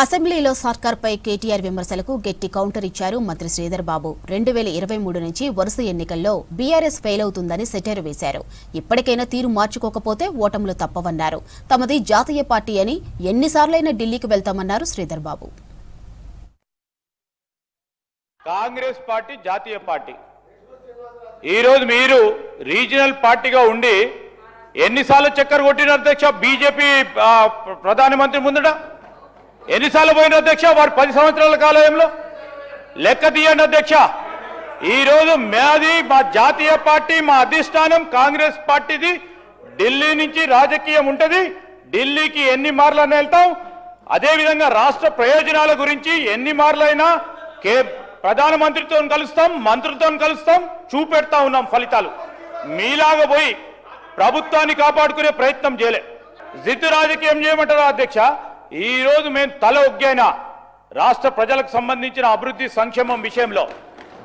అసెంబ్లీలో సర్కార్పై కేటీఆర్ విమర్శలకు గట్టి కౌంటర్ ఇచ్చారు మంత్రి శ్రీధర్ బాబు. 2023 నుంచి వరుస ఎన్నికల్లో బీఆర్ఎస్ ఫెయిల్ అవుతుందని సెటైర్ వేశారు. ఇప్పటికైనా తీరు మార్చుకోకపోతే ఓటములు తప్పవన్నారు. తమది జాతీయ పార్టీ అని ఎన్నిసార్లైనా ఢిల్లీకి వెళ్తామన్నారు శ్రీధర్ బాబు. కాంగ్రెస్ పార్టీ జాతీయ పార్టీ. ఈరోజు మీరు రీజనల్ పార్టీగా ఉండి ఎన్నిసార్లు చక్కర్ కొట్టిన అధ్యక్ష బీజేపీ ప్రధానమంత్రి ముందట ఎన్నిసార్లు పోయిన అధ్యక్ష వారు 10 సంవత్సరాల కాలంలో లెక్క తీయండి అధ్యక్ష. ఈరోజు మాది మా జాతీయ పార్టీ, మా అధిష్టానం కాంగ్రెస్ పార్టీది. ఢిల్లీ నుంచి రాజకీయం ఉంటుంది. ఢిల్లీకి ఎన్ని మార్లైనా వెళ్తాం. అదేవిధంగా రాష్ట్ర ప్రయోజనాల గురించి ఎన్ని మార్లైనా ప్రధానమంత్రితో కలుస్తాం, మంత్రులతో కలుస్తాం, చూపెడతా ఉన్నాం ఫలితాలు. మీలాగా పోయి ప్రభుత్వాన్ని కాపాడుకునే ప్రయత్నం చేయలే. జిద్దు రాజకీయం చేయమంటారు అధ్యక్ష. ఈ రోజు మేము తల ఒగ్గైనా రాష్ట్ర ప్రజలకు సంబంధించిన అభివృద్ధి సంక్షేమం విషయంలో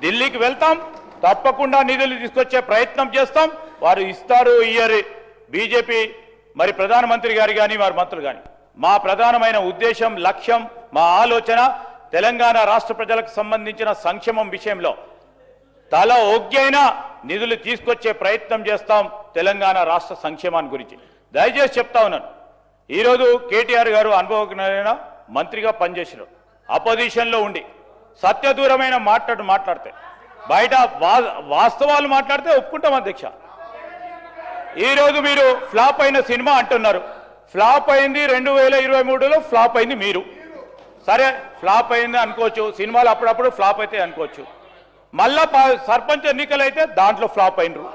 ఢిల్లీకి వెళ్తాం. తప్పకుండా నిధులు తీసుకొచ్చే ప్రయత్నం చేస్తాం. వారు ఇస్తారు ఇయ్యరు బీజేపీ మరి ప్రధానమంత్రి గారు కానీ వారి మంత్రులు కానీ. మా ప్రధానమైన ఉద్దేశం, లక్ష్యం, మా ఆలోచన తెలంగాణ రాష్ట్ర ప్రజలకు సంబంధించిన సంక్షేమం విషయంలో తల ఒగ్గైనా నిధులు తీసుకొచ్చే ప్రయత్నం చేస్తాం. తెలంగాణ రాష్ట్ర సంక్షేమాన్ని గురించి దయచేసి చెప్తా ఉన్నాను. ఈరోజు కేటీఆర్ గారు అనుభవజ్ఞులైన మంత్రిగా పనిచేసినారు. అపోజిషన్లో ఉండి సత్యదూరమైన మాట్లాడితే బయట వాస్తవాలు మాట్లాడితే ఒప్పుకుంటాం అధ్యక్ష. ఈరోజు మీరు ఫ్లాప్ అయిన సినిమా అంటున్నారు. ఫ్లాప్ అయింది 2023లో ఫ్లాప్ అయింది మీరు. సరే ఫ్లాప్ అయింది అనుకోవచ్చు. సినిమాలు అప్పుడప్పుడు ఫ్లాప్ అయితే అనుకోవచ్చు. మళ్ళా సర్పంచ్ ఎన్నికలు అయితే దాంట్లో ఫ్లాప్ అయినరు.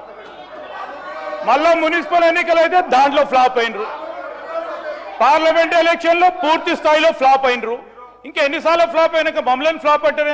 మళ్ళా మున్సిపల్ ఎన్నికలు అయితే దాంట్లో ఫ్లాప్ అయినరు. పార్లమెంట్ ఎలక్షన్లో పూర్తి స్థాయిలో ఫ్లాప్ అయినరు. ఇంకా ఎన్నిసార్లు ఫ్లాప్ అయినాక మమ్మల్ని ఫ్లాప్ అంటారు.